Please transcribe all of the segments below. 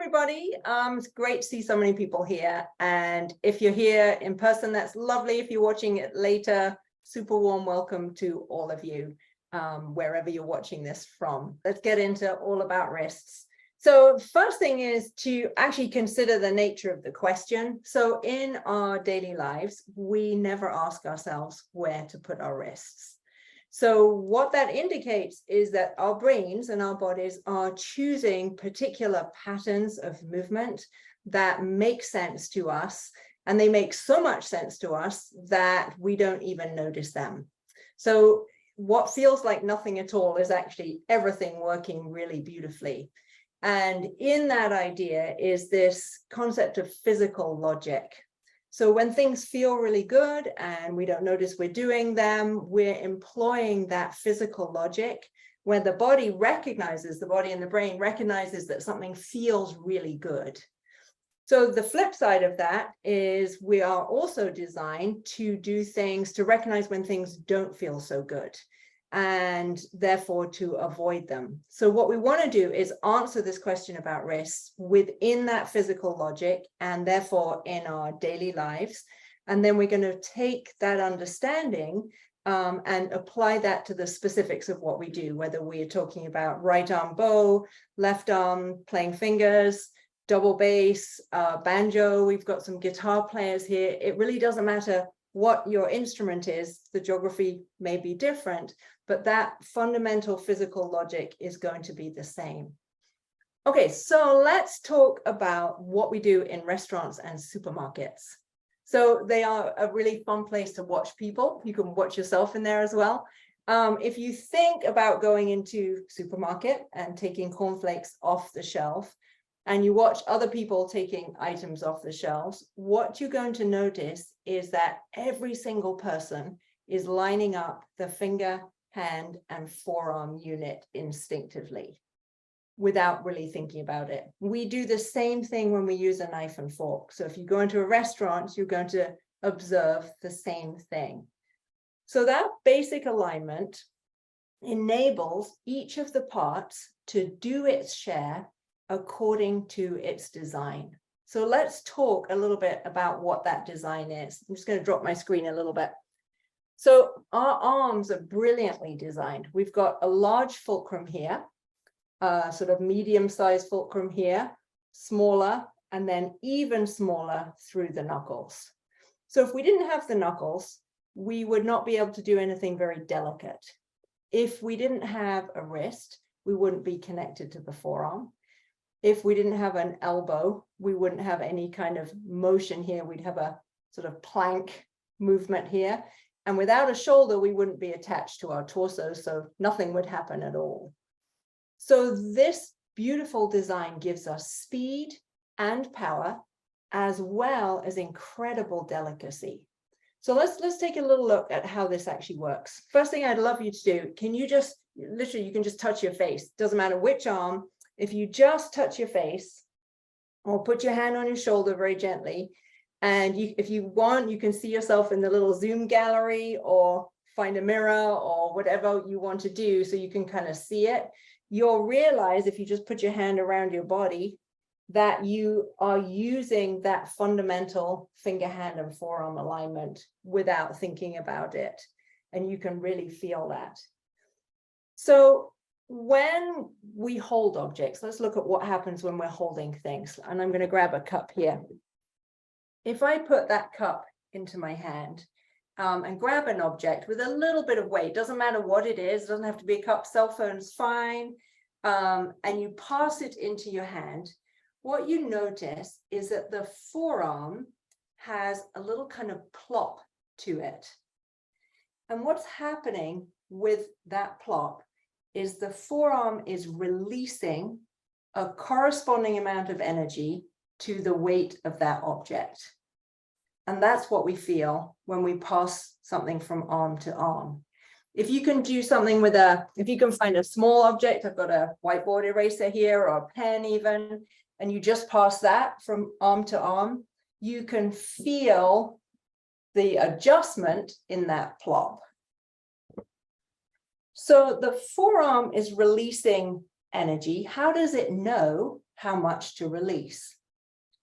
everybody. It's great to see so many people here. And if you're here in person, that's lovely. If you're watching it later, super warm welcome to all of you, wherever you're watching this from. Let's get into all about wrists. So first thing is to actually consider the nature of the question. So in our daily lives, we never ask ourselves where to put our wrists. So what that indicates is that our brains and our bodies are choosing particular patterns of movement that make sense to us, and they make so much sense to us that we don't even notice them. So what feels like nothing at all is actually everything working really beautifully. And in that idea is this concept of physical logic. So when things feel really good and we don't notice we're doing them, we're employing that physical logic where the body recognizes, the body and the brain recognizes that something feels really good. So the flip side of that is we are also designed to do things, to recognize when things don't feel so good, and therefore to avoid them. So what we want to do is answer this question about wrists within that physical logic and therefore in our daily lives. And then we're going to take that understanding and apply that to the specifics of what we do, whether we are talking about right arm bow, left arm playing fingers, double bass, banjo. We've got some guitar players here. It really doesn't matter what your instrument is. The geography may be different, but that fundamental physical logic is going to be the same. Okay, so let's talk about what we do in restaurants and supermarkets. So they are a really fun place to watch people. You can watch yourself in there as well. If you think about going into supermarket and taking cornflakes off the shelf, and you watch other people taking items off the shelves, what you're going to notice is that every single person is lining up the finger, hand, and forearm unit instinctively without really thinking about it. We do the same thing when we use a knife and fork. So if you go into a restaurant, you're going to observe the same thing. So that basic alignment enables each of the parts to do its share according to its design. So let's talk a little bit about what that design is. I'm just going to drop my screen a little bit. So our arms are brilliantly designed. We've got a large fulcrum here, sort of medium-sized fulcrum here, smaller, and then even smaller through the knuckles. So if we didn't have the knuckles, we would not be able to do anything very delicate. If we didn't have a wrist, we wouldn't be connected to the forearm. If we didn't have an elbow, we wouldn't have any kind of motion here. We'd have a sort of plank movement here. And without a shoulder, we wouldn't be attached to our torso, so nothing would happen at all. So this beautiful design gives us speed and power, as well as incredible delicacy. So let's take a little look at how this actually works. First thing I'd love you to do, can you just, literally, you can just touch your face. Doesn't matter which arm. If you just touch your face or put your hand on your shoulder very gently, and if you want, you can see yourself in the little Zoom gallery or find a mirror or whatever you want to do so you can kind of see it. You'll realize if you just put your hand around your body that you are using that fundamental finger, hand, and forearm alignment without thinking about it. And you can really feel that. So when we hold objects, let's look at what happens when we're holding things. And I'm going to grab a cup here. If I put that cup into my hand and grab an object with a little bit of weight, doesn't matter what it is, doesn't have to be a cup, cell phone's fine, and you pass it into your hand, what you notice is that the forearm has a little kind of plop to it. And what's happening with that plop is the forearm is releasing a corresponding amount of energy to the weight of that object. And that's what we feel when we pass something from arm to arm. If you can do something with if you can find a small object, I've got a whiteboard eraser here or a pen even, and you just pass that from arm to arm, you can feel the adjustment in that plop. So the forearm is releasing energy. How does it know how much to release?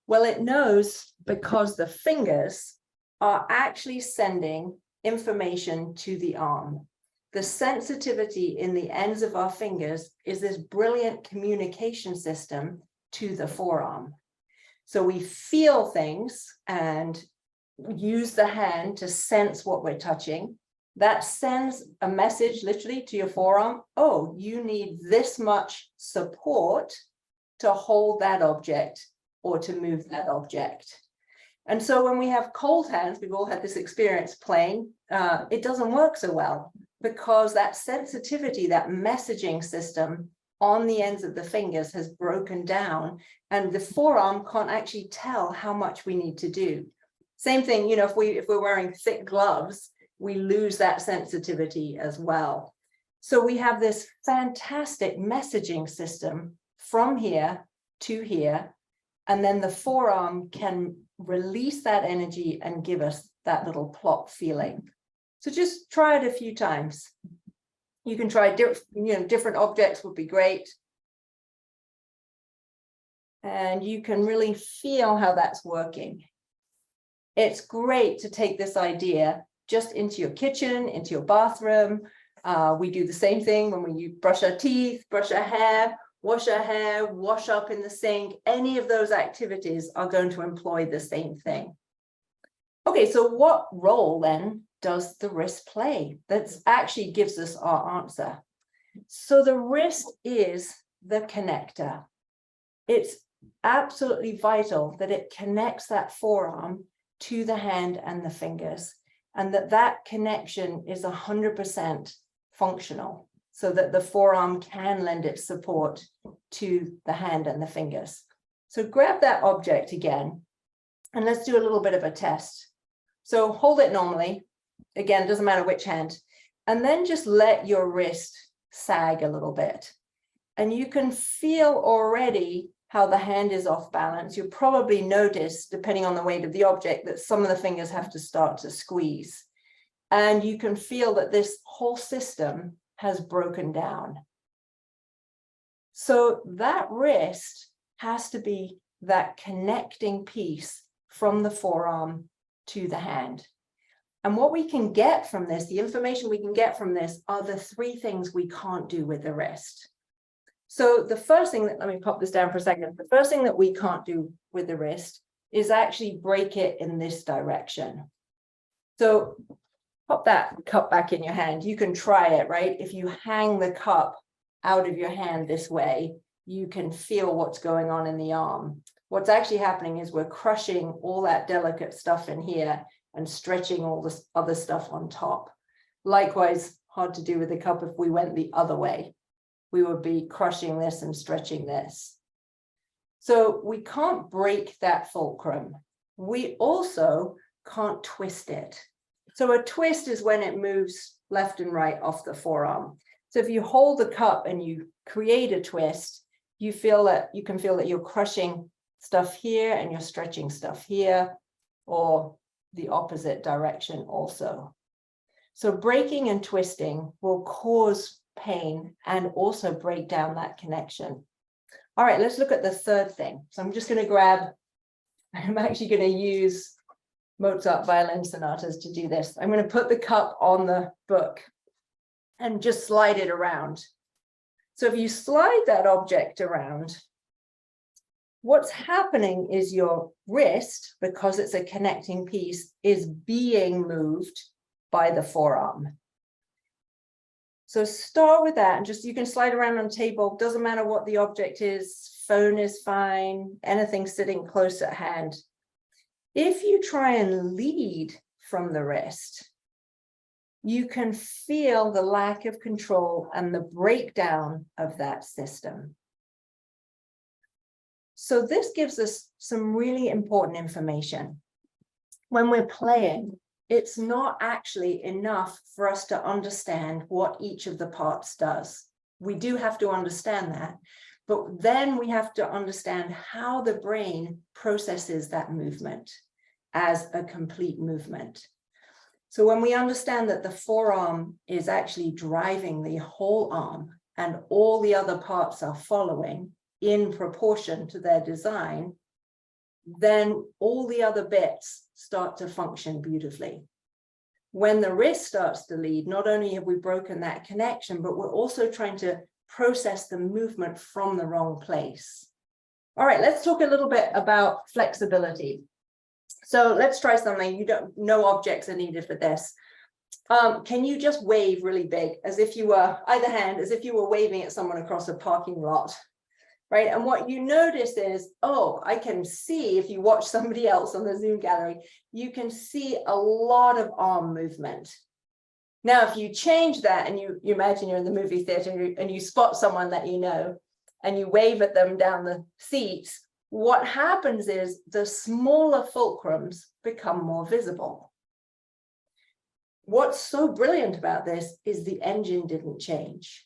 Well, it knows because the fingers are actually sending information to the arm. The sensitivity in the ends of our fingers is this brilliant communication system to the forearm. So we feel things and use the hand to sense what we're touching. That sends a message literally to your forearm. Oh, you need this much support to hold that object or to move that object. And so when we have cold hands, we've all had this experience playing, it doesn't work so well because that sensitivity, that messaging system on the ends of the fingers has broken down and the forearm can't actually tell how much we need to do. Same thing, you know, if we're wearing thick gloves, we lose that sensitivity as well. So we have this fantastic messaging system from here to here, and then the forearm can release that energy and give us that little plop feeling. So just try it a few times. You can try different objects would be great. And you can really feel how that's working. It's great to take this idea just into your kitchen, into your bathroom. We do the same thing when we brush our teeth, brush our hair, wash up in the sink. Any of those activities are going to employ the same thing. Okay, so what role then does the wrist play? That actually gives us our answer. So the wrist is the connector. It's absolutely vital that it connects that forearm to the hand and the fingers, and that connection is 100% functional so that the forearm can lend its support to the hand and the fingers. So grab that object again, and let's do a little bit of a test. So hold it normally. Again, it doesn't matter which hand. And then just let your wrist sag a little bit. And you can feel already how the hand is off balance. You'll probably notice, depending on the weight of the object, that some of the fingers have to start to squeeze. And you can feel that this whole system has broken down. So that wrist has to be that connecting piece from the forearm to the hand. And what we can get from this, the information we can get from this, are the three things we can't do with the wrist. So the first thing let me pop this down for a second. The first thing that we can't do with the wrist is actually break it in this direction. So pop that cup back in your hand. You can try it, right? If you hang the cup out of your hand this way, you can feel what's going on in the arm. What's actually happening is we're crushing all that delicate stuff in here and stretching all this other stuff on top. Likewise, hard to do with the cup if we went the other way. We would be crushing this and stretching this. So we can't break that fulcrum. We also can't twist it. So a twist is when it moves left and right off the forearm. So if you hold the cup and you create a twist, you can feel that you're crushing stuff here and you're stretching stuff here, or the opposite direction also. So breaking and twisting will cause pain and also break down that connection. All right, let's look at the third thing. So I'm just going to I'm actually going to use Mozart violin sonatas to do this. I'm going to put the cup on the book and just slide it around. So if you slide that object around, what's happening is your wrist, because it's a connecting piece, is being moved by the forearm. So start with that, and you can slide around on the table. Doesn't matter what the object is. Phone is fine. Anything sitting close at hand. If you try and lead from the wrist, you can feel the lack of control and the breakdown of that system. So this gives us some really important information. When we're playing, it's not actually enough for us to understand what each of the parts does. We do have to understand that, but then we have to understand how the brain processes that movement as a complete movement. So when we understand that the forearm is actually driving the whole arm and all the other parts are following, in proportion to their design, then all the other bits start to function beautifully. When the wrist starts to lead, not only have we broken that connection, but we're also trying to process the movement from the wrong place. All right, let's talk a little bit about flexibility. So let's try something. No objects are needed for this. Can you just wave really big, as if you were, either hand, as if you were waving at someone across a parking lot, right? And what you notice is, oh, I can see, if you watch somebody else on the Zoom gallery, you can see a lot of arm movement. Now, if you change that and you imagine you're in the movie theater and you spot someone that you know, and you wave at them down the seats, what happens is the smaller fulcrums become more visible. What's so brilliant about this is the engine didn't change.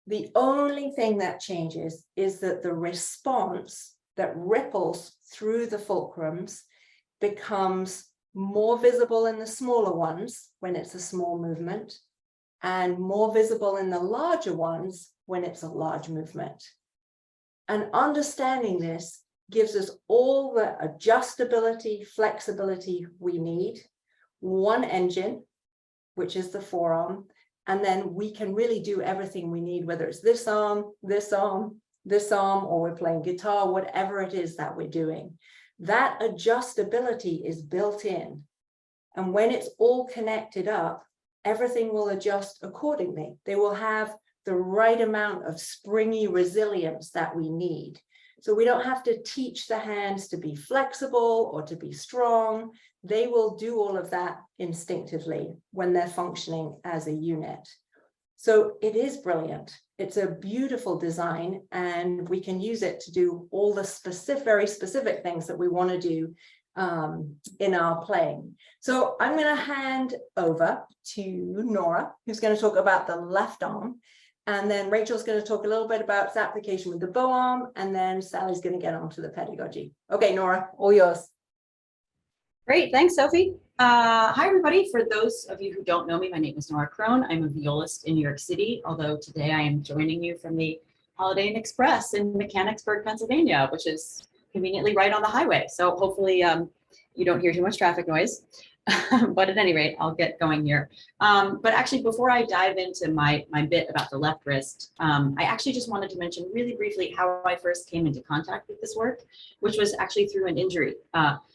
The only thing that changes is that the response that ripples through the fulcrums becomes more visible in the smaller ones when it's a small movement, and more visible in the larger ones when it's a large movement. And understanding this gives us all the adjustability, flexibility we need, one engine, which is the forearm, and then we can really do everything we need, whether it's this arm, this arm, this arm, or we're playing guitar, whatever it is that we're doing. That adjustability is built in. And when it's all connected up, everything will adjust accordingly. They will have the right amount of springy resilience that we need. So we don't have to teach the hands to be flexible or to be strong. They will do all of that instinctively when they're functioning as a unit. So it is brilliant. It's a beautiful design, and we can use it to do all the very specific things that we want to do in our playing. So I'm going to hand over to Nora, who's going to talk about the left arm. And then Rachel's going to talk a little bit about its application with the bow arm, and then Sally's going to get on to the pedagogy. Okay, Nora, all yours. Great, thanks, Sophie. Hi, everybody. For those of you who don't know me, my name is Nora Crone. I'm a violist in New York City, although today I am joining you from the Holiday Inn Express in Mechanicsburg, Pennsylvania, which is conveniently right on the highway. So hopefully you don't hear too much traffic noise. But at any rate, I'll get going here. But actually, before I dive into my bit about the left wrist, I actually just wanted to mention really briefly how I first came into contact with this work, which was actually through an injury.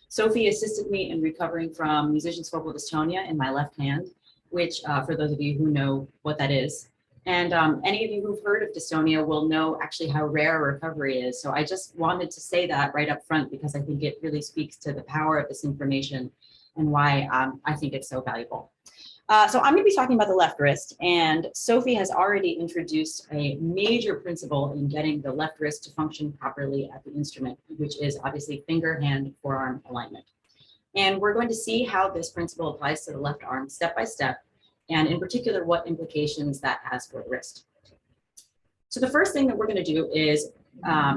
Sophie assisted me in recovering from musician's focal dystonia in my left hand, which for those of you who know what that is, and any of you who've heard of dystonia will know actually how rare recovery is. So I just wanted to say that right up front, because I think it really speaks to the power of this information and why I think it's so valuable. So I'm going to be talking about the left wrist, and Sophie has already introduced a major principle in getting the left wrist to function properly at the instrument, which is obviously finger, hand, forearm alignment. And we're going to see how this principle applies to the left arm step by step, and in particular, what implications that has for the wrist. So the first thing that we're going to do is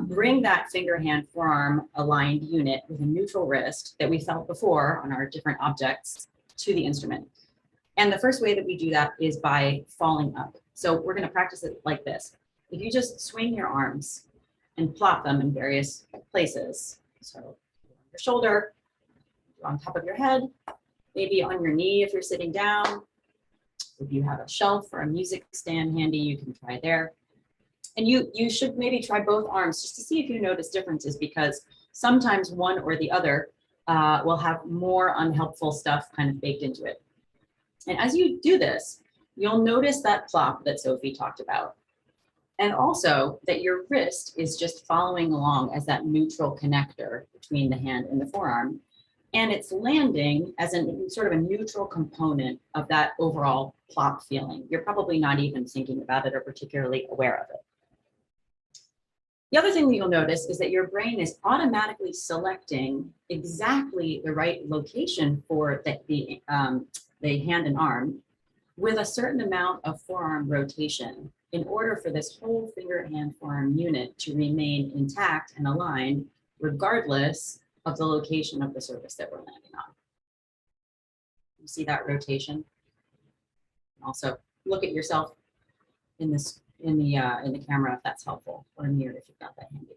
bring that finger, hand, forearm aligned unit with a neutral wrist that we felt before on our different objects to the instrument. And the first way that we do that is by falling up. So we're going to practice it like this. If you just swing your arms and plop them in various places. So on your shoulder, on top of your head, maybe on your knee if you're sitting down. If you have a shelf or a music stand handy, you can try there. And you should maybe try both arms just to see if you notice differences, because sometimes one or the other will have more unhelpful stuff kind of baked into it. And as you do this, you'll notice that plop that Sophie talked about. And also that your wrist is just following along as that neutral connector between the hand and the forearm. And it's landing as a sort of a neutral component of that overall plop feeling. You're probably not even thinking about it or particularly aware of it. The other thing that you'll notice is that your brain is automatically selecting exactly the right location for the hand and arm with a certain amount of forearm rotation in order for this whole finger, hand, forearm unit to remain intact and aligned regardless of the location of the surface that we're landing on. You see that rotation? Also, look at yourself in this in the camera if that's helpful, or a mirror if you've got that handy.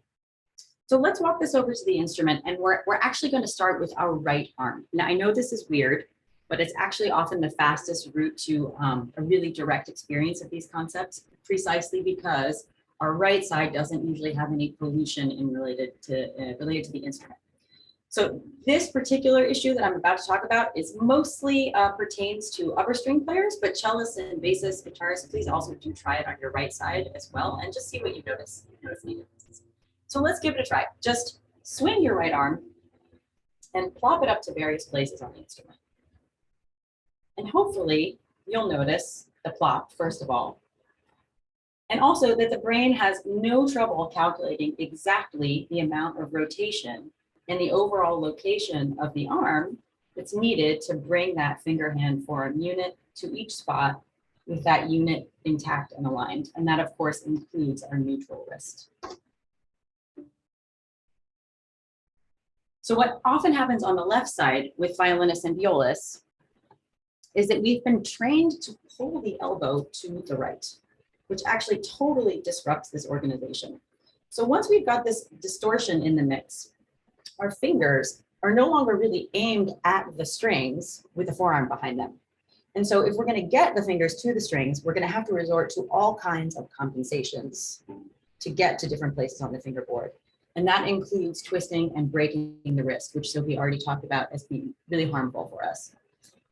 So let's walk this over to the instrument, and we're actually going to start with our right arm. Now I know this is weird, but it's actually often the fastest route to a really direct experience of these concepts, precisely because our right side doesn't usually have any pollution related to the instrument. So this particular issue that I'm about to talk about is mostly pertains to upper string players, but cellists and bassists, guitarists, please also do try it on your right side as well, and just see what you notice. Any differences. So let's give it a try. Just swing your right arm and plop it up to various places on the instrument. And hopefully you'll notice the plop, first of all, and also that the brain has no trouble calculating exactly the amount of rotation and the overall location of the arm that's needed to bring that finger hand forearm unit to each spot with that unit intact and aligned. And that, of course, includes our neutral wrist. So what often happens on the left side with violinists and violists is that we've been trained to pull the elbow to the right, which actually totally disrupts this organization. So once we've got this distortion in the mix, our fingers are no longer really aimed at the strings with the forearm behind them. And so if we're going to get the fingers to the strings, we're going to have to resort to all kinds of compensations to get to different places on the fingerboard. And that includes twisting and breaking the wrist, which Sophie already talked about as being really harmful for us.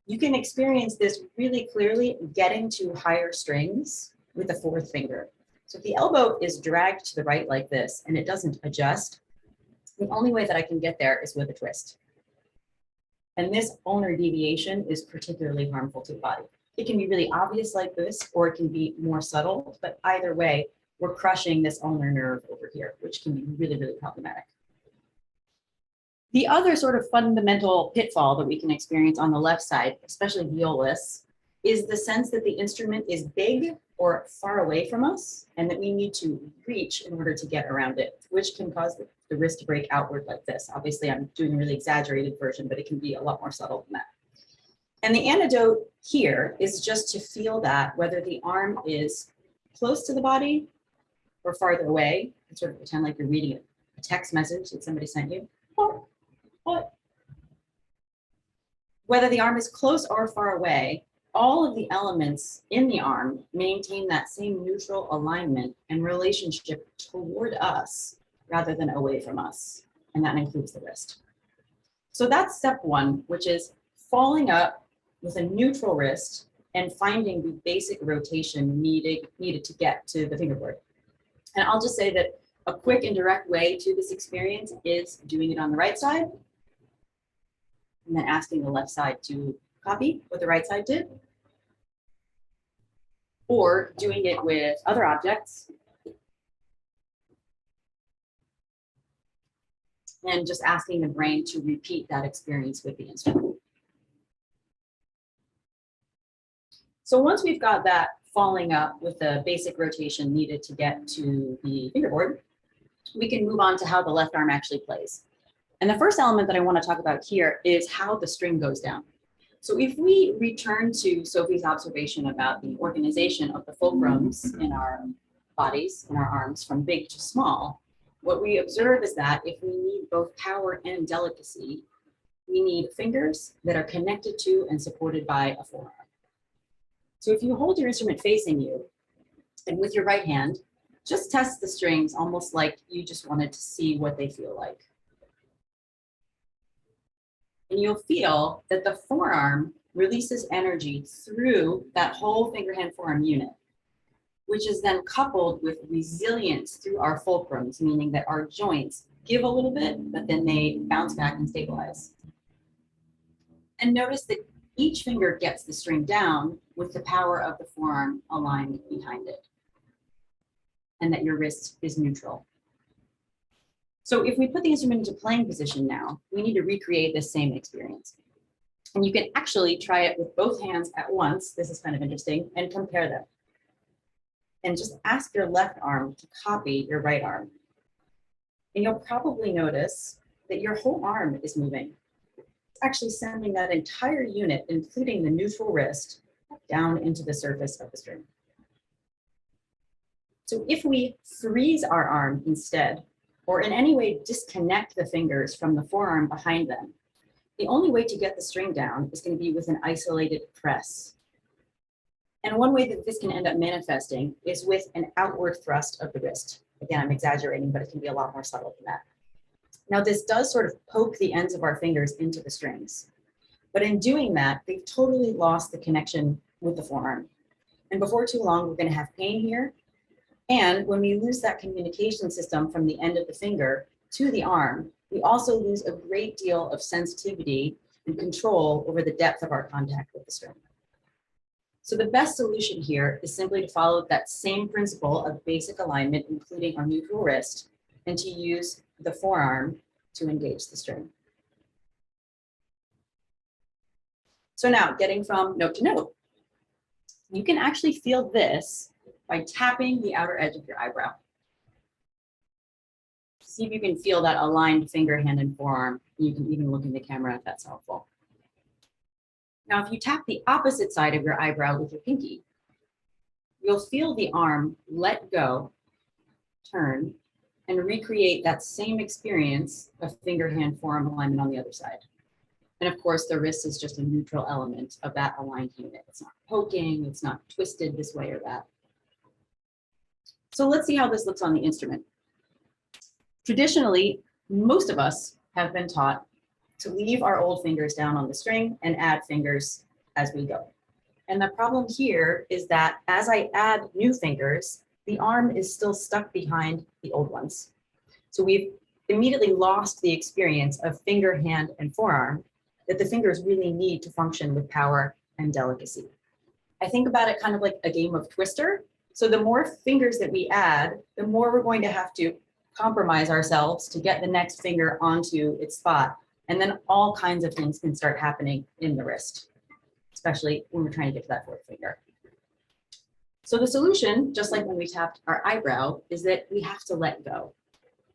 You can experience this really clearly getting to higher strings with the fourth finger. So if the elbow is dragged to the right like this and it doesn't adjust, the only way that I can get there is with a twist. And this ulnar deviation is particularly harmful to the body. It can be really obvious like this, or it can be more subtle, but either way, we're crushing this ulnar nerve over here, which can be really, really problematic. The other sort of fundamental pitfall that we can experience on the left side, especially violists, is the sense that the instrument is big or far away from us, and that we need to reach in order to get around it, which can cause the wrist to break outward like this. Obviously, I'm doing a really exaggerated version, but it can be a lot more subtle than that. And the antidote here is just to feel that whether the arm is close to the body or farther away, and sort of pretend like you're reading a text message that somebody sent you. Whether the arm is close or far away, all of the elements in the arm maintain that same neutral alignment and relationship toward us rather than away from us. And that includes the wrist. So that's step one, which is falling up with a neutral wrist and finding the basic rotation needed to get to the fingerboard. And I'll just say that a quick and direct way to this experience is doing it on the right side and then asking the left side to copy what the right side did, or doing it with other objects and just asking the brain to repeat that experience with the instrument. So once we've got that falling up with the basic rotation needed to get to the fingerboard, we can move on to how the left arm actually plays. And the first element that I want to talk about here is how the string goes down. So if we return to Sophie's observation about the organization of the fulcrums in our bodies, in our arms, from big to small, what we observe is that if we need both power and delicacy, we need fingers that are connected to and supported by a forearm. So if you hold your instrument facing you, and with your right hand, just test the strings almost like you just wanted to see what they feel like. And you'll feel that the forearm releases energy through that whole finger hand forearm unit, which is then coupled with resilience through our fulcrums, meaning that our joints give a little bit, but then they bounce back and stabilize. And notice that each finger gets the string down with the power of the forearm aligned behind it, and that your wrist is neutral. So if we put the instrument into playing position now, we need to recreate this same experience. And you can actually try it with both hands at once. This is kind of interesting, and compare them. And just ask your left arm to copy your right arm. And you'll probably notice that your whole arm is moving. It's actually sending that entire unit, including the neutral wrist, down into the surface of the string. So if we freeze our arm instead, or in any way disconnect the fingers from the forearm behind them, the only way to get the string down is going to be with an isolated press. And one way that this can end up manifesting is with an outward thrust of the wrist. Again, I'm exaggerating, but it can be a lot more subtle than that. Now, this does sort of poke the ends of our fingers into the strings. But in doing that, they've totally lost the connection with the forearm. And before too long, we're going to have pain here. And when we lose that communication system from the end of the finger to the arm, we also lose a great deal of sensitivity and control over the depth of our contact with the string. So the best solution here is simply to follow that same principle of basic alignment, including our neutral wrist, and to use the forearm to engage the string. So now, getting from note to note, you can actually feel this by tapping the outer edge of your eyebrow. See if you can feel that aligned finger, hand, and forearm. You can even look in the camera if that's helpful. Now, if you tap the opposite side of your eyebrow with your pinky, you'll feel the arm let go, turn, and recreate that same experience of finger, hand, forearm alignment on the other side. And of course, the wrist is just a neutral element of that aligned unit. It's not poking, it's not twisted this way or that. So let's see how this looks on the instrument. Traditionally, most of us have been taught to leave our old fingers down on the string and add fingers as we go. And the problem here is that as I add new fingers, the arm is still stuck behind the old ones. So we've immediately lost the experience of finger, hand, and forearm that the fingers really need to function with power and delicacy. I think about it kind of like a game of Twister. So the more fingers that we add, the more we're going to have to compromise ourselves to get the next finger onto its spot. And then all kinds of things can start happening in the wrist, especially when we're trying to get to that fourth finger. So the solution, just like when we tapped our eyebrow, is that we have to let go.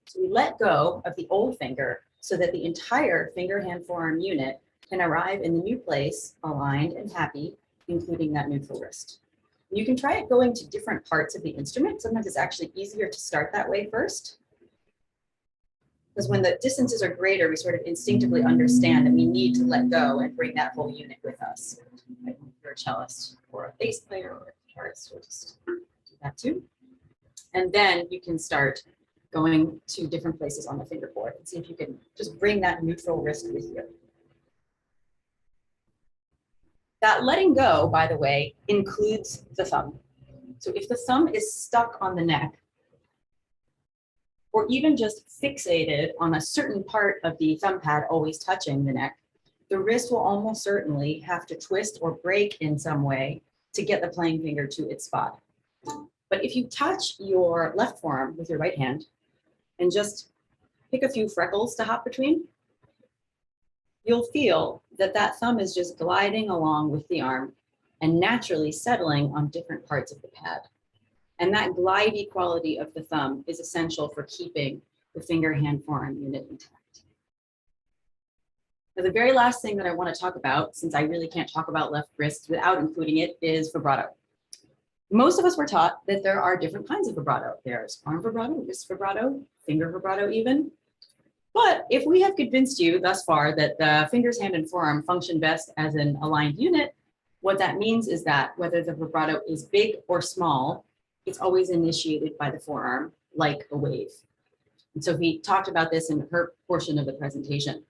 So we let go of the old finger so that the entire finger, hand, forearm unit can arrive in the new place, aligned and happy, including that neutral wrist. You can try it going to different parts of the instrument. Sometimes it's actually easier to start that way first. Because when the distances are greater, we sort of instinctively understand that we need to let go and bring that whole unit with us. Like if you're a cellist or a bass player or a guitarist, we'll just do that too. And then you can start going to different places on the fingerboard and see if you can just bring that neutral wrist with you. That letting go, by the way, includes the thumb. So if the thumb is stuck on the neck, or even just fixated on a certain part of the thumb pad always touching the neck, the wrist will almost certainly have to twist or break in some way to get the playing finger to its spot. But if you touch your left forearm with your right hand and just pick a few freckles to hop between, you'll feel that that thumb is just gliding along with the arm and naturally settling on different parts of the pad. And that glidey quality of the thumb is essential for keeping the finger, hand, forearm unit intact. Now, the very last thing that I want to talk about, since I really can't talk about left wrist without including it, is vibrato. Most of us were taught that there are different kinds of vibrato. There's arm vibrato, wrist vibrato, finger vibrato even. But if we have convinced you thus far that the fingers, hand, and forearm function best as an aligned unit, what that means is that whether the vibrato is big or small, it's always initiated by the forearm, like a wave. And so we talked about this in her portion of the presentation.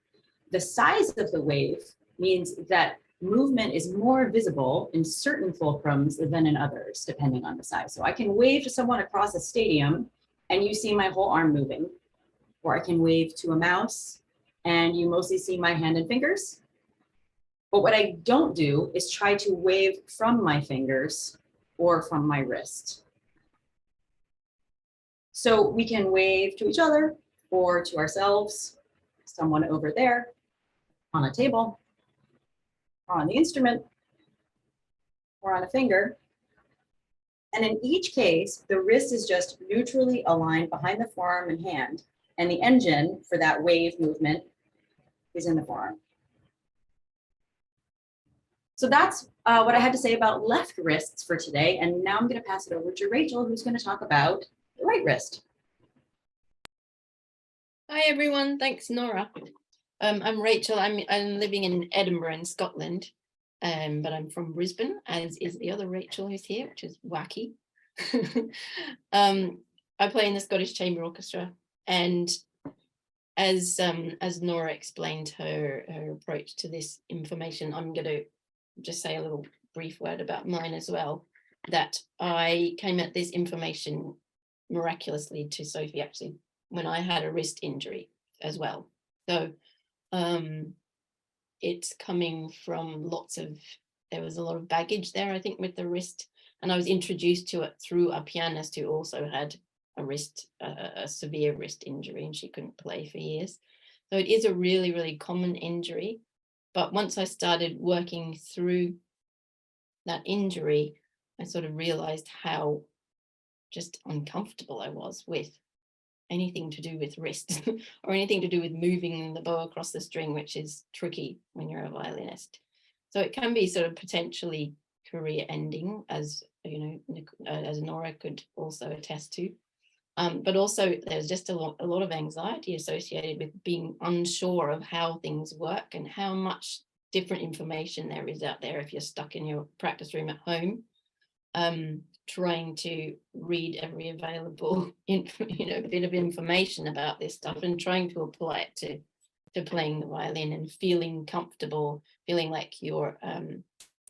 The size of the wave means that movement is more visible in certain fulcrums than in others, depending on the size. So I can wave to someone across a stadium and you see my whole arm moving. Or I can wave to a mouse and you mostly see my hand and fingers. But what I don't do is try to wave from my fingers or from my wrist. So we can wave to each other or to ourselves, someone over there, on a table, or on the instrument, or on a finger. And in each case, the wrist is just neutrally aligned behind the forearm and hand, and the engine for that wave movement is in the forearm. So that's what I had to say about left wrists for today. And now I'm going to pass it over to Rachel, who's going to talk about the right wrist. Hi everyone, thanks Nora. I'm Rachel. I'm living in Edinburgh in Scotland, but I'm from Brisbane, as is the other Rachel who's here, which is wacky. I play in the Scottish Chamber Orchestra, and as Nora explained her approach to this information, I'm going to just say a little brief word about mine as well. That I came at this information miraculously to Sophie actually when I had a wrist injury as well. So it's coming from there was a lot of baggage there, I think, with the wrist. And I was introduced to it through a pianist who also had a severe wrist injury, and she couldn't play for years. So it is a really, really common injury. But once I started working through that injury, I sort of realized how just uncomfortable I was with anything to do with wrist or anything to do with moving the bow across the string, which is tricky when you're a violinist. So it can be sort of potentially career ending, as you know, as Nora could also attest to. But also there's just a lot of anxiety associated with being unsure of how things work and how much different information there is out there if you're stuck in your practice room at home, trying to read every available bit of information about this stuff and trying to apply it to playing the violin and feeling comfortable, feeling like you're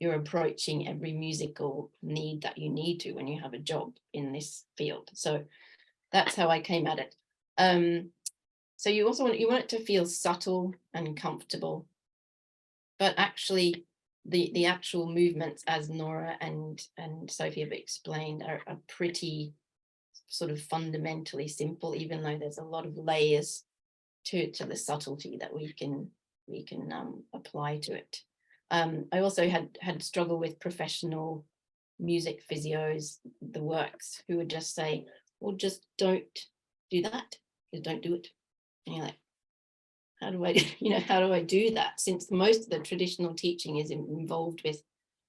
approaching every musical need that you need to when you have a job in this field. So that's how I came at it. So you also want it to feel subtle and comfortable, but actually the actual movements, as Nora and Sophie have explained, are pretty sort of fundamentally simple, even though there's a lot of layers to the subtlety that we can apply to it. I also had struggle with professional music physios, the works, who would just say, well, just don't do that, just don't do it. And you're like, how do I do that? Since most of the traditional teaching is involved with,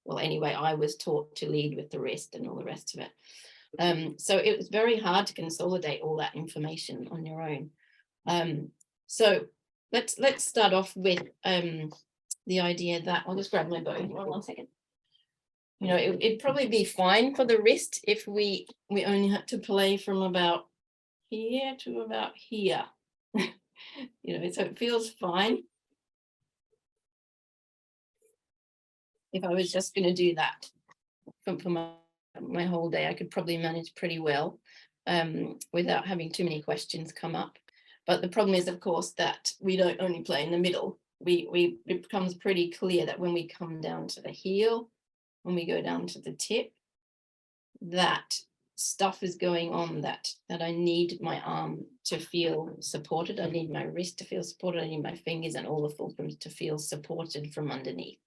well, anyway, I was taught to lead with the wrist and all the rest of it. So it was very hard to consolidate all that information on your own. So let's start off with the idea that, I'll just grab my bow, one second. You know, it'd probably be fine for the wrist if we only had to play from about here to about here. So it feels fine. If I was just going to do that for my whole day, I could probably manage pretty well without having too many questions come up. But the problem is, of course, that we don't only play in the middle. It becomes pretty clear that when we come down to the heel, when we go down to the tip, that stuff is going on that I need my arm to feel supported. I need my wrist to feel supported. I need my fingers and all the fulcrums to feel supported from underneath.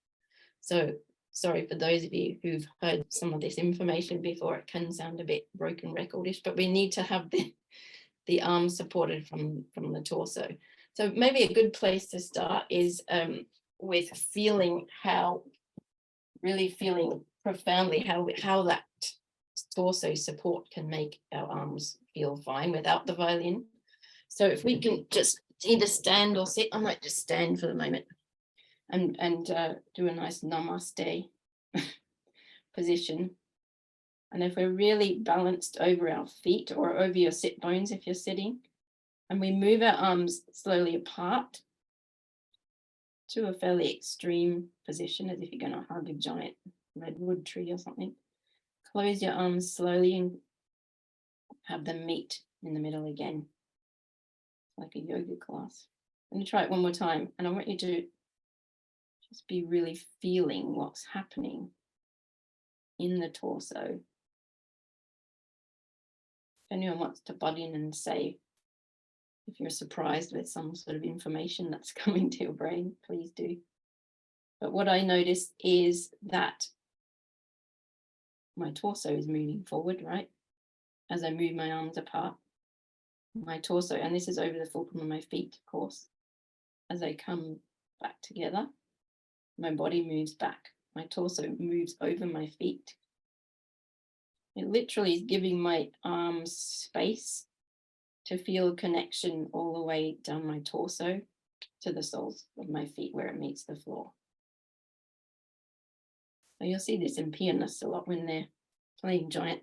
So sorry for those of you who've heard some of this information before. It can sound a bit broken recordish, but we need to have the arm supported from the torso. So maybe a good place to start is with really feeling profoundly how that torso support can make our arms feel fine without the violin. So if we can just either stand or sit, I might just stand for the moment and do a nice namaste position. And if we're really balanced over our feet or over your sit bones if you're sitting, and we move our arms slowly apart to a fairly extreme position, as if you're going to hug a giant redwood tree or something. Close your arms slowly and have them meet in the middle again, like a yoga class. I'm going to try it one more time, and I want you to just be really feeling what's happening in the torso. If anyone wants to butt in and say, if you're surprised with some sort of information that's coming to your brain, please do. But what I notice is that my torso is moving forward, right? As I move my arms apart, my torso, and this is over the fulcrum of my feet, of course. As I come back together, my body moves back my torso moves over my feet. It literally is giving my arms space to feel a connection all the way down my torso to the soles of my feet where it meets the floor. So you'll see this in pianists a lot when they're playing giant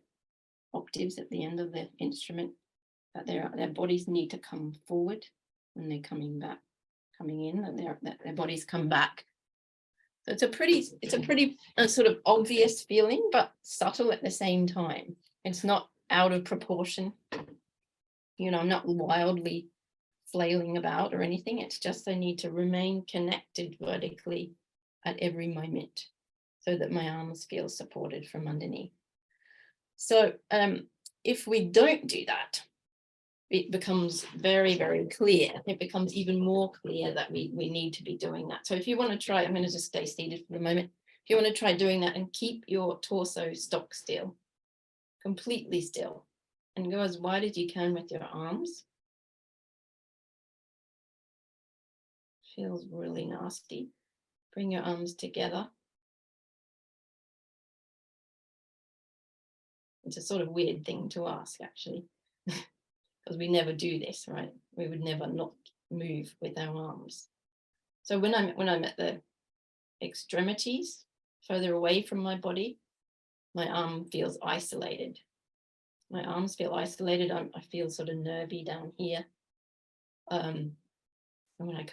octaves at the end of the instrument, that their bodies need to come forward when they're coming in, that their bodies come back. So it's a pretty sort of obvious feeling, but subtle at the same time. It's not out of proportion. You know, I'm not wildly flailing about or anything. It's just I need to remain connected vertically at every moment so that my arms feel supported from underneath. So if we don't do that, it becomes very, very clear. It becomes even more clear that we need to be doing that. So if you want to try, I'm going to just stay seated for a moment. If you want to try doing that and keep your torso stock still, completely still, and go as wide as you can with your arms. Feels really nasty. Bring your arms together. It's a sort of weird thing to ask, actually. Because we never do this, right? We would never not move with our arms. So when I'm at the extremities, further away from my body, my arm feels isolated. My arms feel isolated. I feel sort of nervy down here. And when I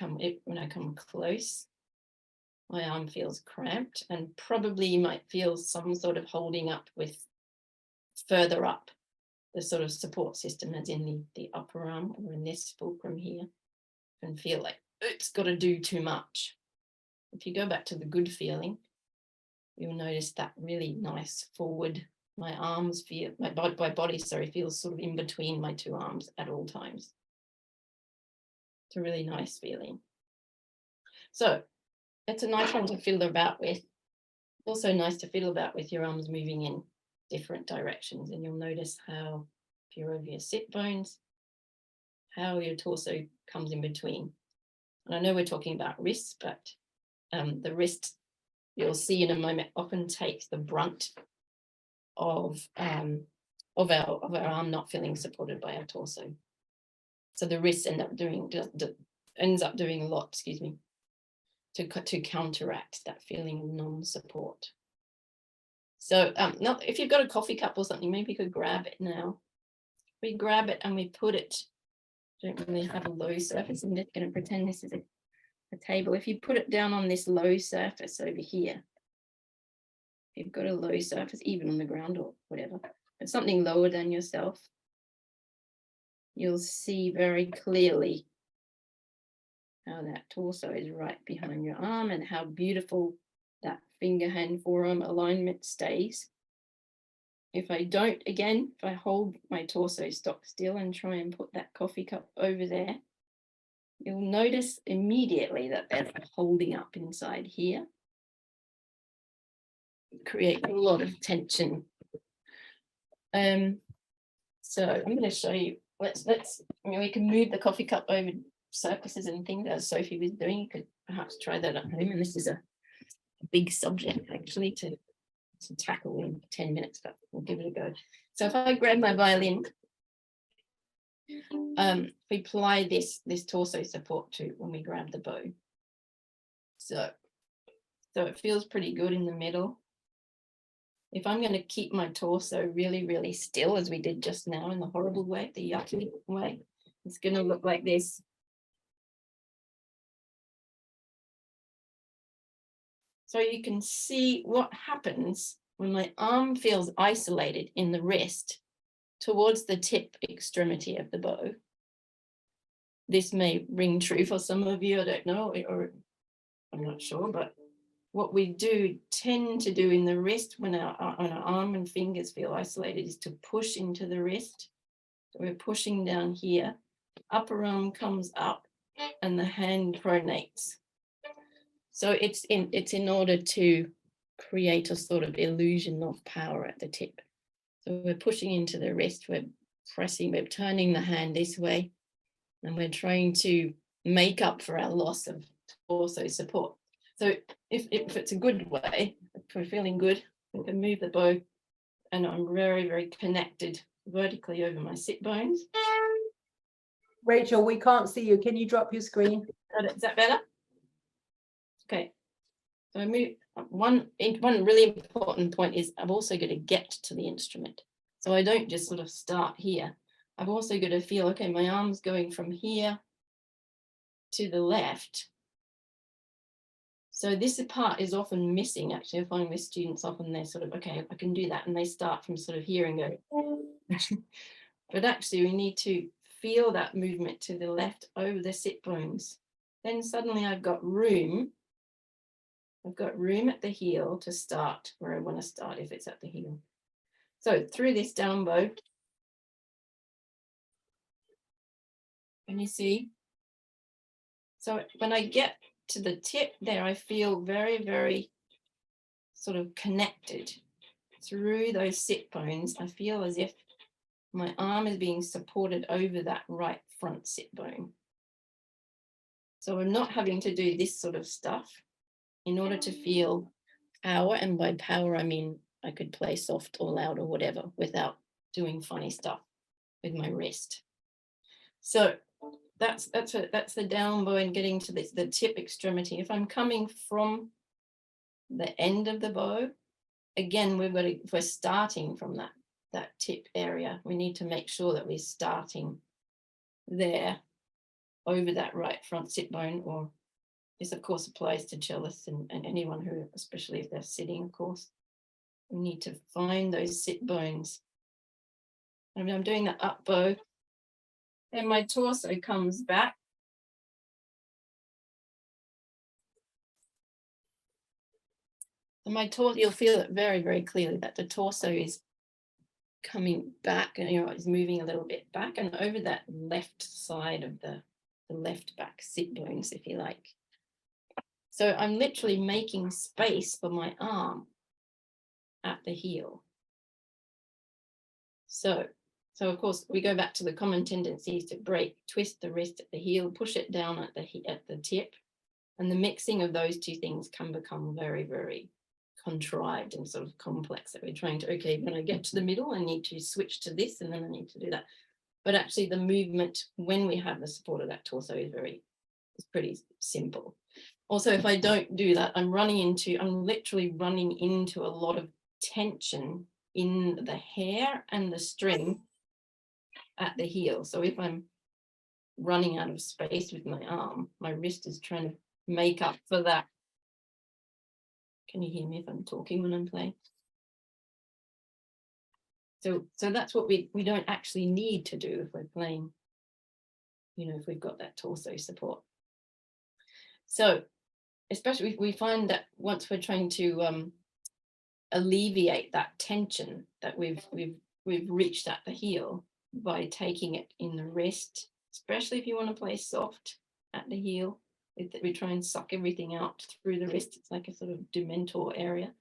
come close, my arm feels cramped, and probably you might feel some sort of holding up with further up the sort of support system as in the upper arm or in this fulcrum here, and feel like it's got to do too much. If you go back to the good feeling, you'll notice that really nice forward. My arms feel, my body feels sort of in between my two arms at all times. It's a really nice feeling. So it's a nice one to fiddle about with. Also nice to fiddle about with your arms moving in different directions, and you'll notice how, if you're over your sit bones, how your torso comes in between. And I know we're talking about wrists, but the wrist, you'll see in a moment, often takes the brunt of our arm not feeling supported by our torso. So the wrist ends up doing a lot, to counteract that feeling of non-support. So if you've got a coffee cup or something, maybe you could grab it now. We grab it and we put it, don't really have a low surface. I'm just going to pretend this is a table. If you put it down on this low surface over here, if you've got a low surface, even on the ground or whatever, but something lower than yourself, you'll see very clearly how that torso is right behind your arm and how beautiful that finger, hand, forearm alignment stays. If I don't, again, if I hold my torso stock still and try and put that coffee cup over there, you'll notice immediately that there's a holding up inside here. Create a lot of tension. So I'm going to show you. We can move the coffee cup over surfaces and things as Sophie was doing. You could perhaps try that at home. And this is a big subject actually to tackle in 10 minutes, but we'll give it a go. So if I grab my violin, we apply this torso support to when we grab the bow. So it feels pretty good in the middle. If I'm going to keep my torso really, really still, as we did just now in the horrible way, the yucky way, it's going to look like this. So you can see what happens when my arm feels isolated in the wrist towards the tip extremity of the bow. This may ring true for some of you, I don't know, or I'm not sure, but what we tend to do in the wrist when our arm and fingers feel isolated is to push into the wrist. So we're pushing down here, upper arm comes up and the hand pronates. So it's in order to create a sort of illusion of power at the tip. So we're pushing into the wrist, we're turning the hand this way, and we're trying to make up for our loss of torso support. So if it's a good way, if we're feeling good, we can move the bow, and I'm very, very connected vertically over my sit bones. Rachel, we can't see you. Can you drop your screen? Is that better? Okay. So I move. One really important point is I've also got to get to the instrument. So I don't just sort of start here. I've also got to feel, okay, my arm's going from here to the left. So this part is often missing, actually. I find with students often they're sort of, okay, I can do that. And they start from sort of here and go. But actually we need to feel that movement to the left over the sit bones. Then suddenly I've got room. I've got room at the heel to start where I want to start if it's at the heel. So through this down bow, can you see? So when I get to the tip there, I feel very, very sort of connected through those sit bones. I feel as if my arm is being supported over that right front sit bone. So I'm not having to do this sort of stuff in order to feel power. And by power, I mean I could play soft or loud or whatever without doing funny stuff with my wrist. So that's the down bow and getting to this, the tip extremity. If I'm coming from the end of the bow, again, we've got to, if we're starting from that tip area, we need to make sure that we're starting there over that right front sit bone. Or this of course applies to cellists and anyone who, especially if they're sitting, of course, we need to find those sit bones. I mean, I'm doing the up bow, and my torso comes back. And my torso, you'll feel it very, very clearly that the torso is coming back, and is moving a little bit back and over that left side of the left back sit bones, if you like. So I'm literally making space for my arm at the heel. So of course we go back to the common tendencies to break, twist the wrist at the heel, push it down at the tip, and the mixing of those two things can become very, very contrived and sort of complex, that we're trying to, okay, when I get to the middle, I need to switch to this and then I need to do that. But actually the movement when we have the support of that torso is pretty simple. Also, if I don't do that, I'm literally running into a lot of tension in the hair and the string at the heel. So if I'm running out of space with my arm, my wrist is trying to make up for that. Can you hear me if I'm talking when I'm playing? So that's what we don't actually need to do if we're playing, if we've got that torso support. So especially if we find that once we're trying to alleviate that tension that we've reached at the heel by taking it in the wrist, especially if you want to play soft at the heel, we try and suck everything out through the wrist. It's like a sort of Dementor area.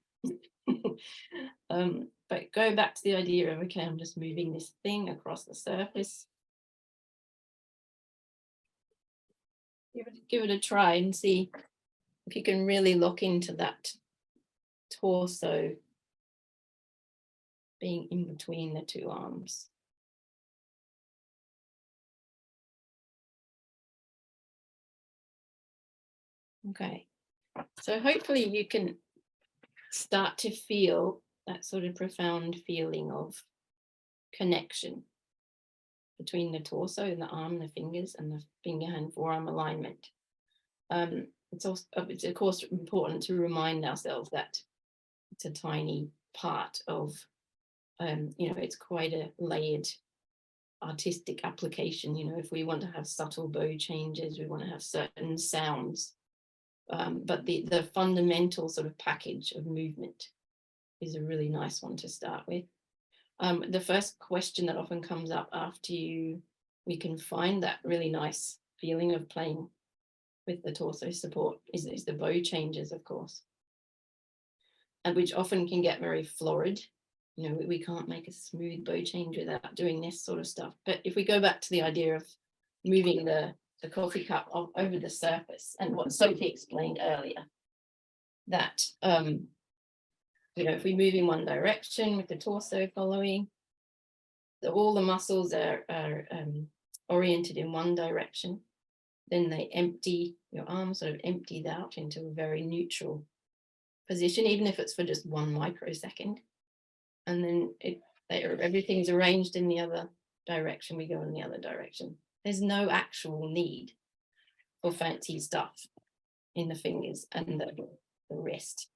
But go back to the idea of, okay, I'm just moving this thing across the surface. Give it a try and see if you can really lock into that torso being in between the two arms. Okay, so hopefully you can start to feel that sort of profound feeling of connection between the torso and the arm, the fingers, and the finger hand forearm alignment. It's of course important to remind ourselves that it's a tiny part of, it's quite a layered artistic application. If we want to have subtle bow changes, we want to have certain sounds, but the fundamental sort of package of movement is a really nice one to start with. The first question that often comes up after we can find that really nice feeling of playing with the torso support is the bow changes, of course, and which often can get very florid. We can't make a smooth bow change without doing this sort of stuff. But if we go back to the idea of moving the coffee cup over the surface and what Sophie explained earlier, that, if we move in one direction with the torso following, all the muscles are oriented in one direction, then they empty, your arm sort of empties out into a very neutral position, even if it's for just 1 microsecond. And then everything's arranged in the other direction, we go in the other direction. There's no actual need for fancy stuff in the fingers and the wrist.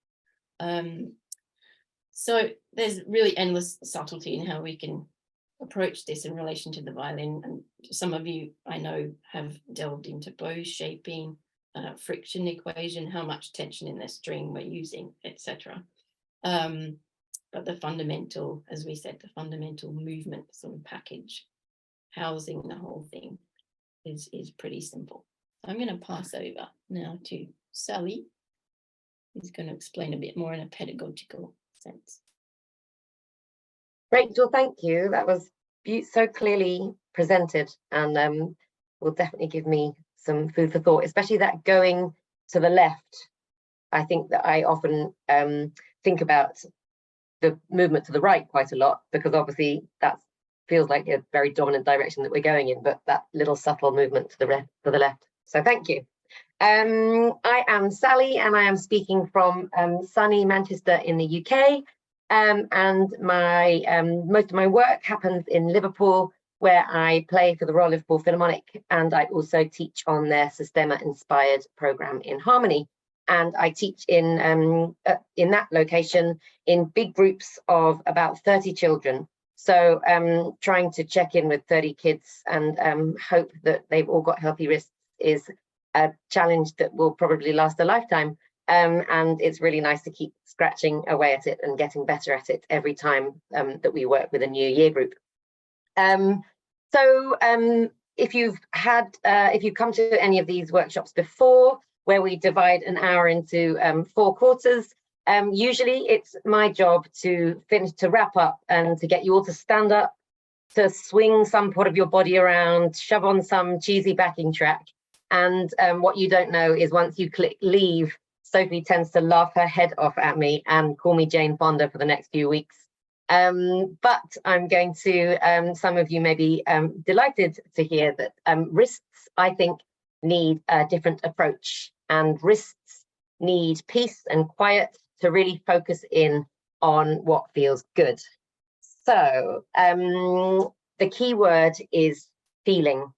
So there's really endless subtlety in how we can approach this in relation to the violin. And some of you, I know, have delved into bow shaping, friction equation, how much tension in the string we're using, etc. But the fundamental, as we said, the fundamental movement sort of package, housing the whole thing is pretty simple. I'm going to pass over now to Sally, who's going to explain a bit more in a pedagogical sense. Rachel, thank you. That was so clearly presented, and will definitely give me some food for thought, especially that going to the left. I think that I often think about the movement to the right quite a lot, because obviously that feels like a very dominant direction that we're going in, but that little subtle movement to the left. So thank you. I am Sally, and I am speaking from sunny Manchester in the UK. And most of my work happens in Liverpool, where I play for the Royal Liverpool Philharmonic, and I also teach on their Sistema-inspired programme in Harmony. And I teach in that location in big groups of about 30 children. So trying to check in with 30 kids and hope that they've all got healthy wrists is a challenge that will probably last a lifetime. And it's really nice to keep scratching away at it and getting better at it every time that we work with a new year group. If you've come to any of these workshops before, where we divide an hour into 4 quarters, usually it's my job to wrap up and to get you all to stand up, to swing some part of your body around, shove on some cheesy backing track. And what you don't know is once you click leave, Sophie tends to laugh her head off at me and call me Jane Fonda for the next few weeks. But I'm going to, some of you may be delighted to hear that wrists, I think, need a different approach, and wrists need peace and quiet to really focus in on what feels good. So the key word is feeling.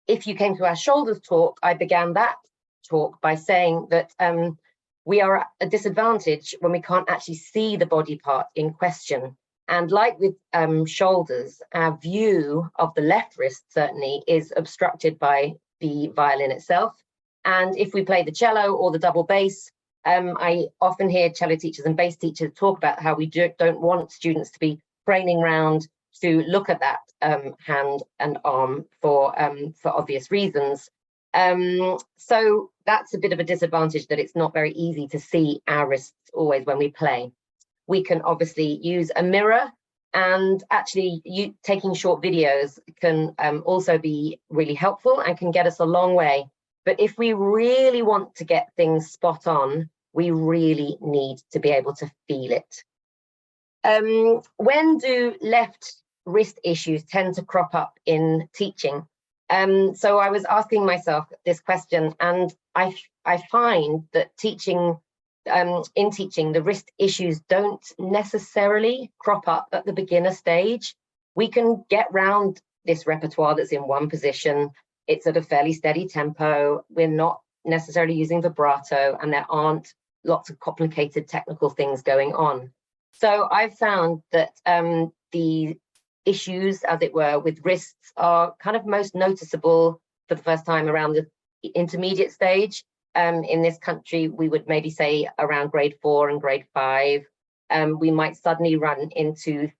If you came to our shoulders talk, I began that talk by saying that we are at a disadvantage when we can't actually see the body part in question. And like with shoulders, our view of the left wrist certainly is obstructed by the violin itself. And if we play the cello or the double bass, I often hear cello teachers and bass teachers talk about how we don't want students to be craning round to look at that hand and arm for obvious reasons. So that's a bit of a disadvantage, that it's not very easy to see our wrists always when we play. We can obviously use a mirror, and actually taking short videos can also be really helpful and can get us a long way. But if we really want to get things spot on, we really need to be able to feel it. When do left wrist issues tend to crop up in teaching? So I was asking myself this question, and I find that in teaching, the wrist issues don't necessarily crop up at the beginner stage. We can get round this repertoire that's in one position. It's at a fairly steady tempo. We're not necessarily using vibrato, and there aren't lots of complicated technical things going on. So I've found that the issues, as it were, with wrists are kind of most noticeable for the first time around the intermediate stage. In this country, we would maybe say around grade 4 and grade 5. We might suddenly run into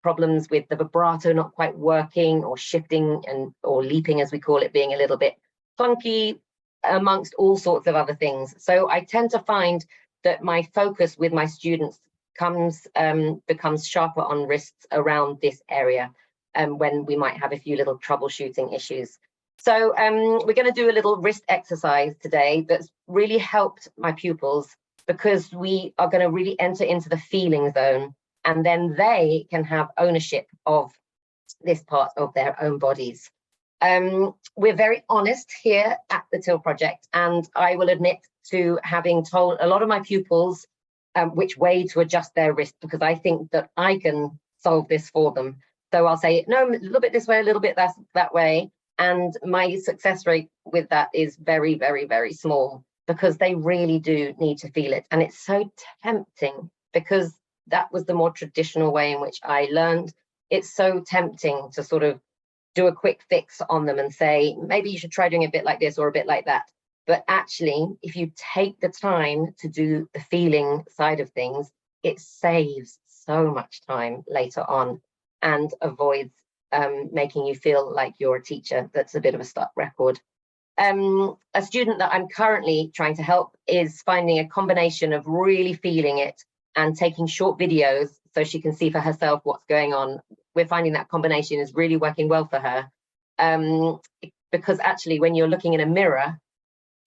problems with the vibrato not quite working, or shifting or leaping, as we call it, being a little bit funky, amongst all sorts of other things. So I tend to find that my focus with my students becomes sharper on wrists around this area, when we might have a few little troubleshooting issues. So we're going to do a little wrist exercise today that's really helped my pupils, because we are going to really enter into the feeling zone, and then they can have ownership of this part of their own bodies. We're very honest here at the Till Project, and I will admit to having told a lot of my pupils which way to adjust their wrist, because I think that I can solve this for them. So I'll say, no, a little bit this way, a little bit that way. And my success rate with that is very, very, very small, because they really do need to feel it. And it's so tempting, because that was the more traditional way in which I learned. It's so tempting to sort of do a quick fix on them and say, maybe you should try doing a bit like this or a bit like that. But actually, if you take the time to do the feeling side of things, it saves so much time later on and avoids making you feel like you're a teacher that's a bit of a stuck record. A student that I'm currently trying to help is finding a combination of really feeling it and taking short videos so she can see for herself what's going on. We're finding that combination is really working well for her, because actually when you're looking in a mirror,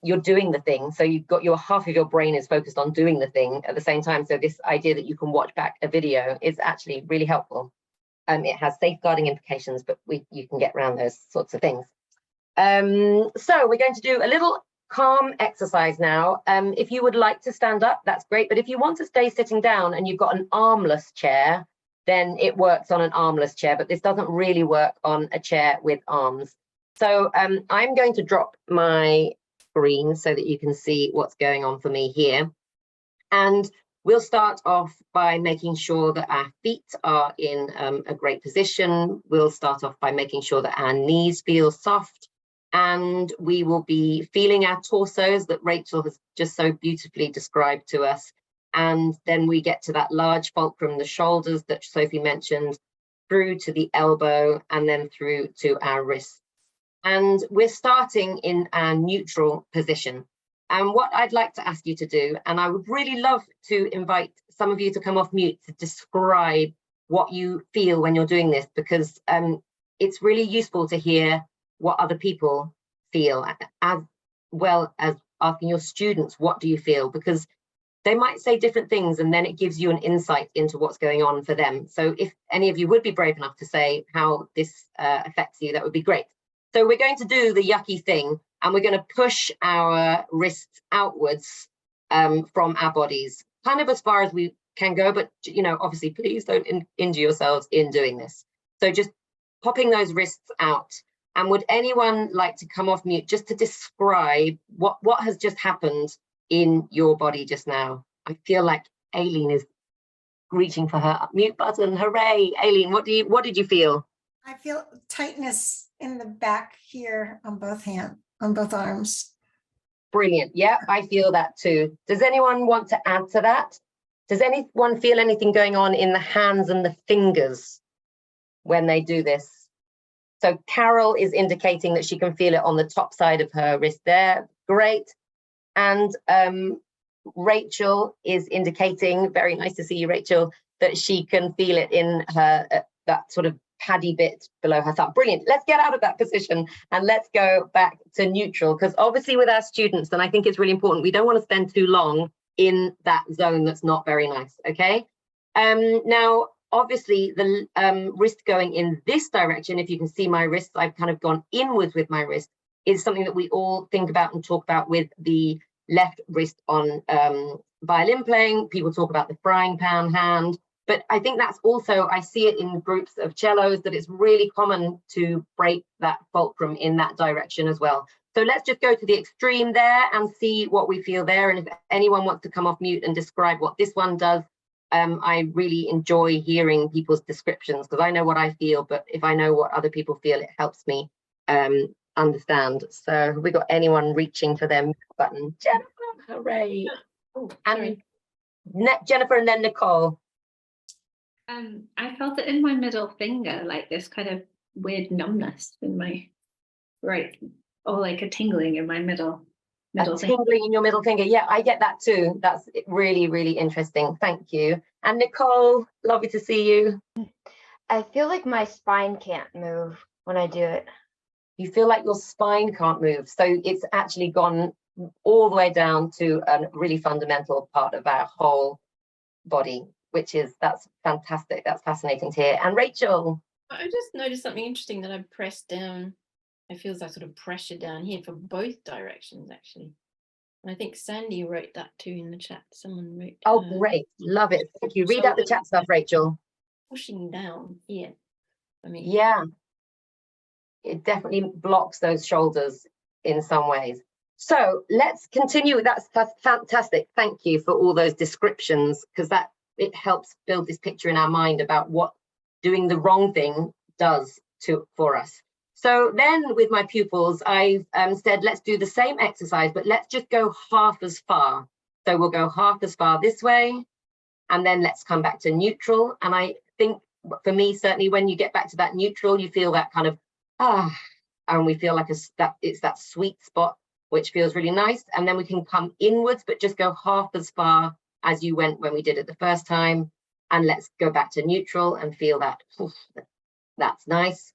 you're doing the thing. So you've got half of your brain is focused on doing the thing at the same time. So this idea that you can watch back a video is actually really helpful. It has safeguarding implications, but you can get around those sorts of things. So we're going to do a little calm exercise now. If you would like to stand up, that's great. But if you want to stay sitting down and you've got an armless chair, then it works on an armless chair, but this doesn't really work on a chair with arms. So I'm going to drop my screen so that you can see what's going on for me here. And we'll start off by making sure that our feet are in a great position. We'll start off by making sure that our knees feel soft, and we will be feeling our torsos that Rachel has just so beautifully described to us. And then we get to that large fulcrum, the shoulders that Sophie mentioned, through to the elbow, and then through to our wrist. And we're starting in our neutral position. And what I'd like to ask you to do, and I would really love to invite some of you to come off mute to describe what you feel when you're doing this, because it's really useful to hear what other people feel, as well as asking your students, what do you feel? Because they might say different things, and then it gives you an insight into what's going on for them. So if any of you would be brave enough to say how this affects you, that would be great. So we're going to do the yucky thing, and we're going to push our wrists outwards from our bodies, kind of as far as we can go, but obviously please don't injure yourselves in doing this. So just popping those wrists out. And would anyone like to come off mute just to describe what has just happened in your body just now? I feel like Aileen is reaching for her mute button. Hooray, Aileen, what did you feel? I feel tightness in the back here on both arms. Brilliant. Yeah, I feel that too. Does anyone want to add to that? Does anyone feel anything going on in the hands and the fingers when they do this? So Carol is indicating that she can feel it on the top side of her wrist there. Great. And Rachel is indicating, very nice to see you, Rachel, that she can feel it in her, that sort of paddy bit below her thumb. Brilliant. Let's get out of that position and let's go back to neutral, because obviously with our students, and I think it's really important, we don't want to spend too long in that zone that's not very nice, okay? Now, obviously the wrist going in this direction, if you can see my wrist, I've kind of gone inwards with my wrist, is something that we all think about and talk about with the left wrist on violin playing. People talk about the frying pan hand, but I think that's also, I see it in groups of cellos, that it's really common to break that fulcrum in that direction as well. So let's just go to the extreme there and see what we feel there. And if anyone wants to come off mute and describe what this one does, I really enjoy hearing people's descriptions, because I know what I feel, but if I know what other people feel, it helps me understand. So have we got anyone reaching for their button? Jennifer, hooray. Oh, and Jennifer, and then Nicole. I felt it in my middle finger, like this kind of weird numbness in my right, or like a tingling in my middle finger. Tingling in your middle finger. Yeah, I get that too. That's really, really interesting. Thank you. And Nicole, lovely to see you. I feel like my spine can't move when I do it. you feel like your spine can't move. So it's actually gone all the way down to a really fundamental part of our whole body, that's fantastic. That's fascinating to hear. And Rachel. I just noticed something interesting that I pressed down. It feels like sort of pressure down here for both directions, actually. And I think Sandy wrote that too in the chat. Someone wrote. Oh, great. Love it. Thank you. Read out the chat stuff, Rachel. Pushing down here. I mean, yeah, it definitely blocks those shoulders in some ways. So let's continue. That's fantastic. Thank you for all those descriptions, because it helps build this picture in our mind about what doing the wrong thing does for us. So then with my pupils, I've said, let's do the same exercise, but let's just go half as far. So we'll go half as far this way, and then let's come back to neutral. And I think for me, certainly when you get back to that neutral, you feel that kind of, and we feel like it's that sweet spot, which feels really nice. And then we can come inwards, but just go half as far as you went when we did it the first time. And let's go back to neutral and feel that, that's nice.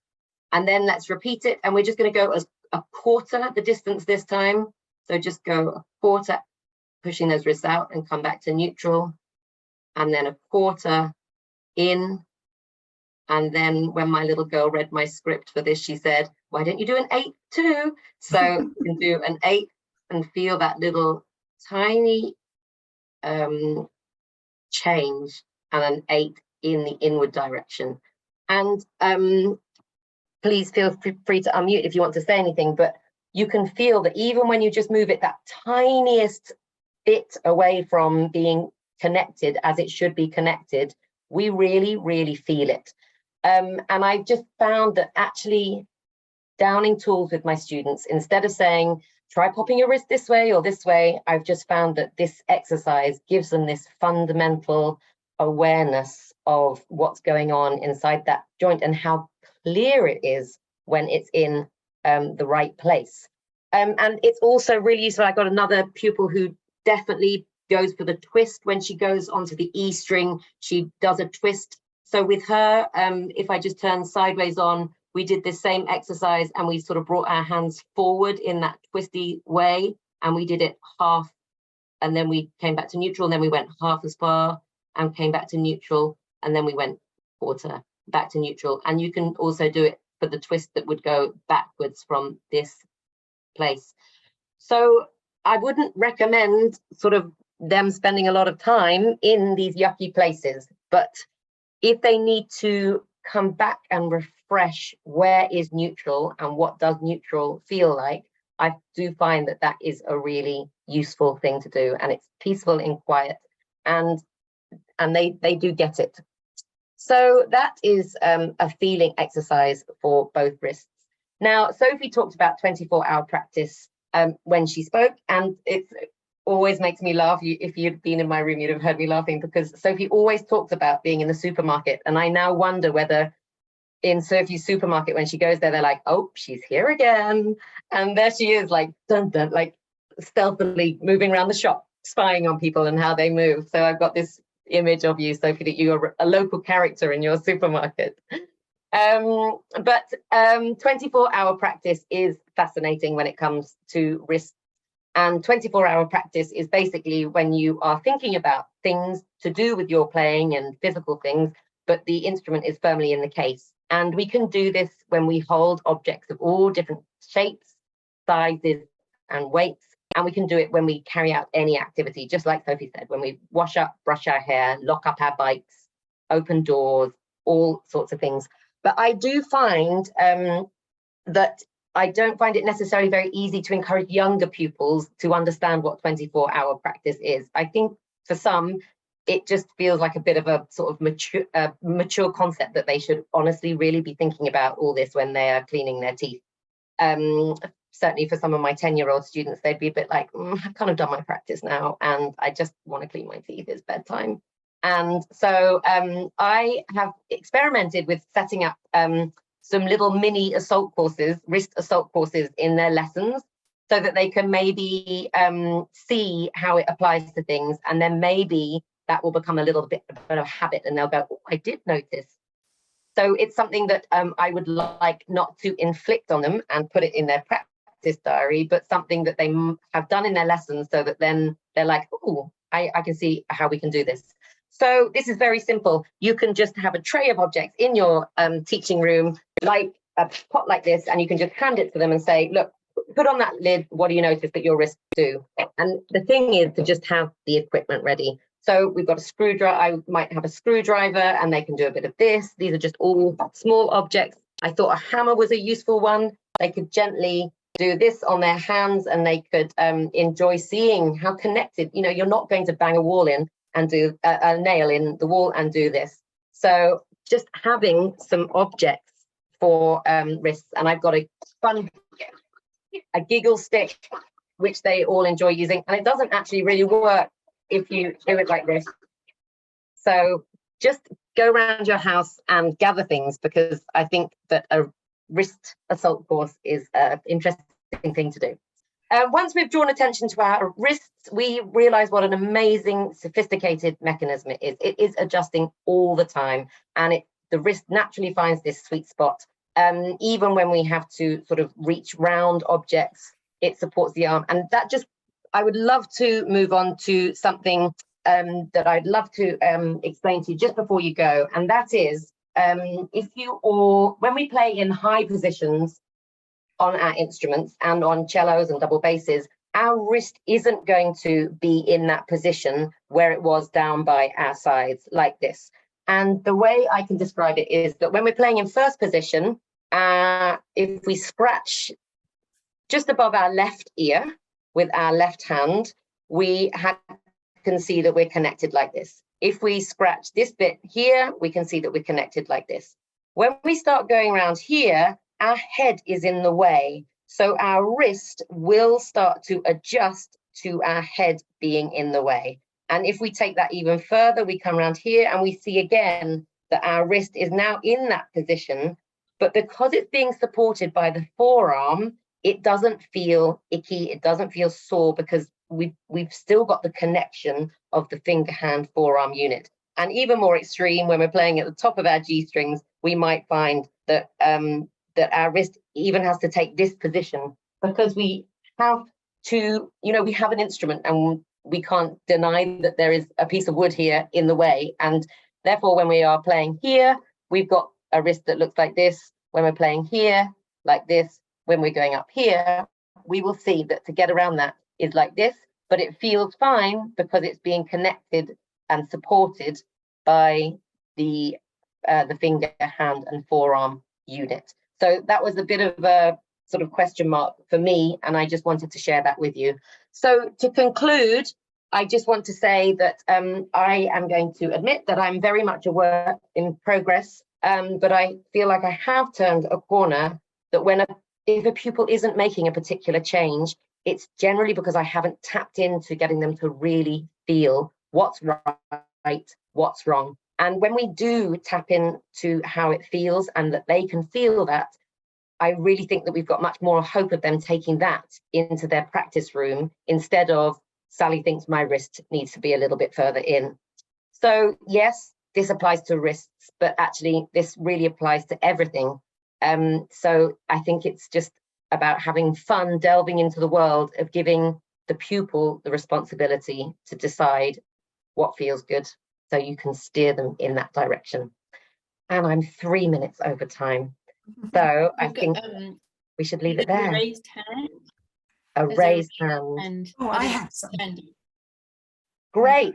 And then let's repeat it. And we're just going to go as a quarter the distance this time. So just go a quarter, pushing those wrists out, and come back to neutral. And then a quarter in. And then when my little girl read my script for this, she said, why don't you do an 8 too? So you can do an 8 and feel that little tiny change, and an 8 in the inward direction. And please feel free to unmute if you want to say anything, but you can feel that even when you just move it that tiniest bit away from being connected as it should be connected, we really, really feel it. And I've just found that actually downing tools with my students, instead of saying, try popping your wrist this way or this way, I've just found that this exercise gives them this fundamental awareness of what's going on inside that joint and how clear it is when it's in the right place. And it's also really useful. I got another pupil who definitely goes for the twist when she goes onto the E string. She does a twist. So with her, if I just turn sideways on, we did this same exercise and we sort of brought our hands forward in that twisty way, and we did it half, and then we came back to neutral, and then we went half as far and came back to neutral, and then we went quarter back to neutral. And you can also do it for the twist that would go backwards from this place. So I wouldn't recommend sort of them spending a lot of time in these yucky places, but if they need to come back and refresh where is neutral and what does neutral feel like, I do find that that is a really useful thing to do, and it's peaceful and quiet, and they do get it. So that is a feeling exercise for both wrists. Now, Sophie talked about 24-hour practice when she spoke, and it always makes me laugh. If you'd been in my room, you'd have heard me laughing, because Sophie always talks about being in the supermarket, and I now wonder whether in Sophie's supermarket, when she goes there, they're like, oh, she's here again, and there she is, like dun dun, like stealthily moving around the shop, spying on people and how they move. So I've got this image of you, Sophie, that you are a local character in your supermarket. But 24-hour practice is fascinating when it comes to wrist. And 24-hour practice is basically when you are thinking about things to do with your playing and physical things, but the instrument is firmly in the case. And we can do this when we hold objects of all different shapes, sizes, and weights. And we can do it when we carry out any activity, just like Sophie said, when we wash up, brush our hair, lock up our bikes, open doors, all sorts of things. But I do find that I don't find it necessarily very easy to encourage younger pupils to understand what 24-hour practice is. I think for some, it just feels like a bit of a sort of mature concept that they should honestly really be thinking about all this when they are cleaning their teeth. Certainly for some of my 10-year-old students, they'd be a bit like, I've kind of done my practice now, and I just want to clean my teeth, it's bedtime. And so I have experimented with setting up some little mini assault courses, wrist assault courses in their lessons, so that they can maybe see how it applies to things, and then maybe that will become a little bit of a habit, and they'll go, oh, I did notice So it's something that I would like not to inflict on them and put it in their practice diary, but something that they have done in their lessons, so that then they're like, oh, I can see how we can do this. So this is very simple. You can just have a tray of objects in your teaching room, like a pot like this, and you can just hand it to them and say, look, put on that lid. What do you notice that your wrists do? And the thing is to just have the equipment ready. So we've got a screwdriver. I might have a screwdriver and they can do a bit of this. These are just all small objects. I thought a hammer was a useful one. They could gently do this on their hands and they could enjoy seeing how connected, you know, you're not going to bang a wall in and do a nail in the wall and do this. So just having some objects for wrists. And I've got a giggle stick, which they all enjoy using. And it doesn't actually really work if you do it like this. So just go around your house and gather things, because I think that a wrist assault course is an interesting thing to do. Once we've drawn attention to our wrists, we realize what an amazing, sophisticated mechanism it is. It is adjusting all the time, and the wrist naturally finds this sweet spot. Even when we have to sort of reach round objects, it supports the arm. And that just, I would love to move on to something that I'd love to explain to you just before you go. And that is, when we play in high positions on our instruments and on cellos and double basses, our wrist isn't going to be in that position where it was down by our sides like this. And the way I can describe it is that when we're playing in first position, if we scratch just above our left ear with our left hand, we can see that we're connected like this. If we scratch this bit here, we can see that we're connected like this. When we start going around here, our head is in the way. So our wrist will start to adjust to our head being in the way. And if we take that even further, we come around here and we see again that our wrist is now in that position. But because it's being supported by the forearm, it doesn't feel icky, it doesn't feel sore, because we've still got the connection of the finger hand forearm unit. And even more extreme, when we're playing at the top of our G strings, we might find that that our wrist even has to take this position, because we have to, we have an instrument and we can't deny that there is a piece of wood here in the way. And therefore, when we are playing here, we've got a wrist that looks like this. When we're playing here, like this. When we're going up here, we will see that to get around that is like this, but it feels fine because it's being connected and supported by the finger, hand, and forearm unit. So that was a bit of a sort of question mark for me, and I just wanted to share that with you. So to conclude, I just want to say that I am going to admit that I'm very much a work in progress, but I feel like I have turned a corner, that if a pupil isn't making a particular change, it's generally because I haven't tapped into getting them to really feel what's right, what's wrong. And when we do tap into how it feels and that they can feel that, I really think that we've got much more hope of them taking that into their practice room, instead of Sally thinks my wrist needs to be a little bit further in. So yes, this applies to wrists, but actually this really applies to everything. So I think it's just about having fun, delving into the world of giving the pupil the responsibility to decide what feels good, so you can steer them in that direction. And I'm 3 minutes over time. So I think we should leave it there. Raised hand. A raised hand. And Oh, I have some. Great.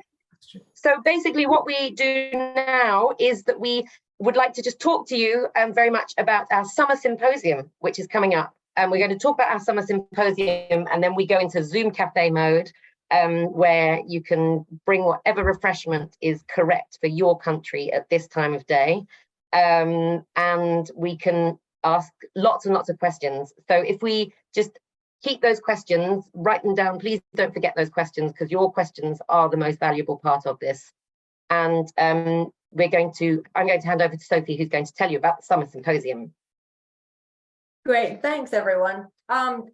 So basically what we do now is that we would like to just talk to you very much about our summer symposium, which is coming up. And we're going to talk about our summer symposium, and then we go into Zoom cafe mode, where you can bring whatever refreshment is correct for your country at this time of day. And we can ask lots and lots of questions. So if we just keep those questions, write them down, please don't forget those questions, because your questions are the most valuable part of this. And I'm going to hand over to Sophie, who's going to tell you about the summer symposium. Great, thanks everyone.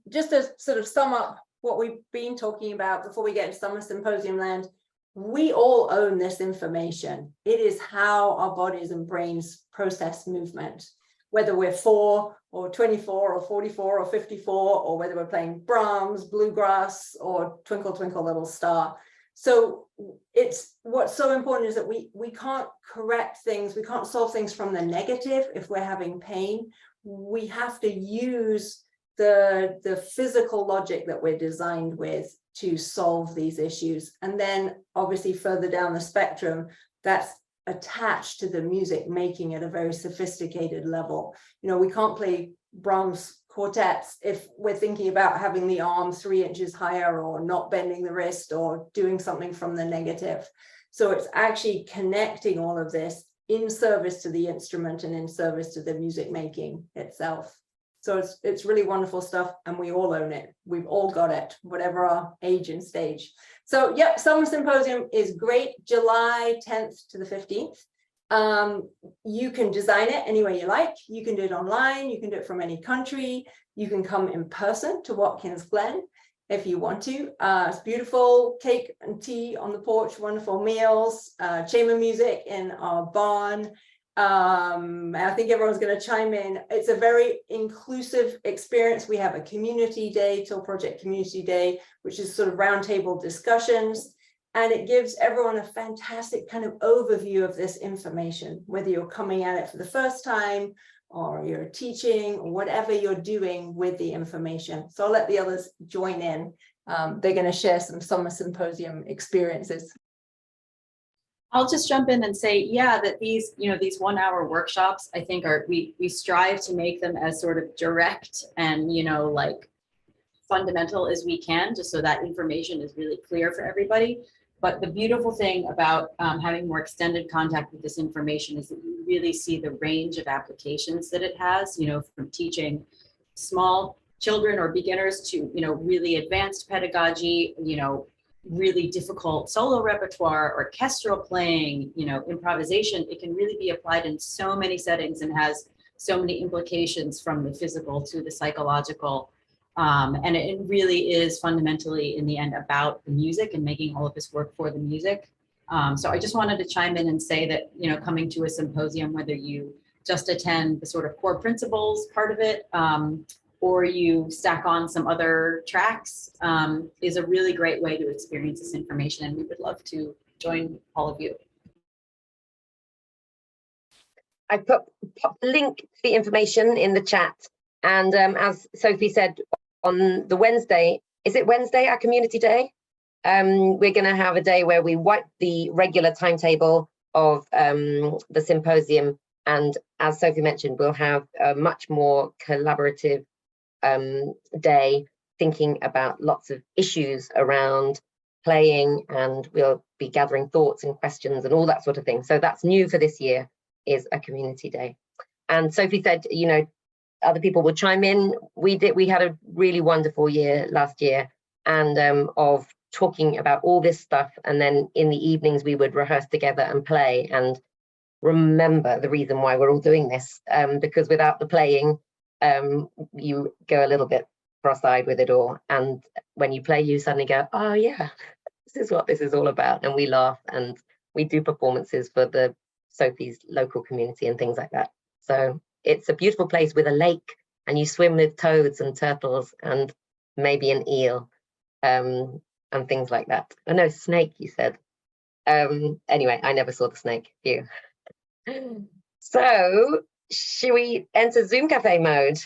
Just to sort of sum up what we've been talking about before we get into summer symposium land, we all own this information. It is how our bodies and brains process movement, whether we're 4 or 24 or 44 or 54, or whether we're playing Brahms, bluegrass, or Twinkle Twinkle Little Star. So it's what's so important is that we can't correct things, we can't solve things from the negative if we're having pain. We have to use the physical logic that we're designed with to solve these issues. And then obviously further down the spectrum, that's attached to the music making at a very sophisticated level. You know, we can't play Brahms quartets if we're thinking about having the arm 3 inches higher, or not bending the wrist, or doing something from the negative. So it's actually connecting all of this in service to the instrument and in service to the music making itself. So it's really wonderful stuff, and we all own it. We've all got it, whatever our age and stage. So yeah, Summer Symposium is great, July 10th to the 15th. You can design it any way you like. You can do it online, you can do it from any country, you can come in person to Watkins Glen if you want to. It's beautiful, cake and tea on the porch, wonderful meals, chamber music in our barn. I think everyone's going to chime in. It's a very inclusive experience. We have a community day, Till Project Community Day, which is sort of roundtable discussions, and it gives everyone a fantastic kind of overview of this information, whether you're coming at it for the first time or you're teaching or whatever you're doing with the information. So I'll let the others join in. They're going to share some Summer Symposium experiences. I'll just jump in and say, yeah, that these, you know, these 1 hour workshops, I think we strive to make them as sort of direct and, you know, like fundamental as we can, just so that information is really clear for everybody. But the beautiful thing about having more extended contact with this information is that you really see the range of applications that it has, you know, from teaching small children or beginners to, you know, really advanced pedagogy, you know, really difficult solo repertoire, orchestral playing, you know, improvisation. It can really be applied in so many settings and has so many implications from the physical to the psychological. And it really is fundamentally in the end about the music and making all of this work for the music. So I just wanted to chime in and say that, you know, coming to a symposium, whether you just attend the sort of core principles part of it, or you stack on some other tracks, is a really great way to experience this information. And we would love to join all of you. I put the link to the information in the chat. And as Sophie said, on the Wednesday, is it Wednesday, our community day? We're going to have a day where we wipe the regular timetable of the symposium. And as Sophie mentioned, we'll have a much more collaborative day, thinking about lots of issues around playing, and we'll be gathering thoughts and questions and all that sort of thing. So that's new for this year, is a community day. And Sophie said, you know, other people will chime in. We had a really wonderful year last year, and of talking about all this stuff, and then in the evenings we would rehearse together and play and remember the reason why we're all doing this, because without the playing, you go a little bit cross-eyed with it all, and when you play you suddenly go, oh yeah, this is what this is all about, and we laugh and we do performances for the Sophie's local community and things like that. So it's a beautiful place with a lake, and you swim with toads and turtles and maybe an eel, and things like that. Oh no, snake, you said. Anyway, I never saw the snake. You. So should we enter Zoom Cafe mode?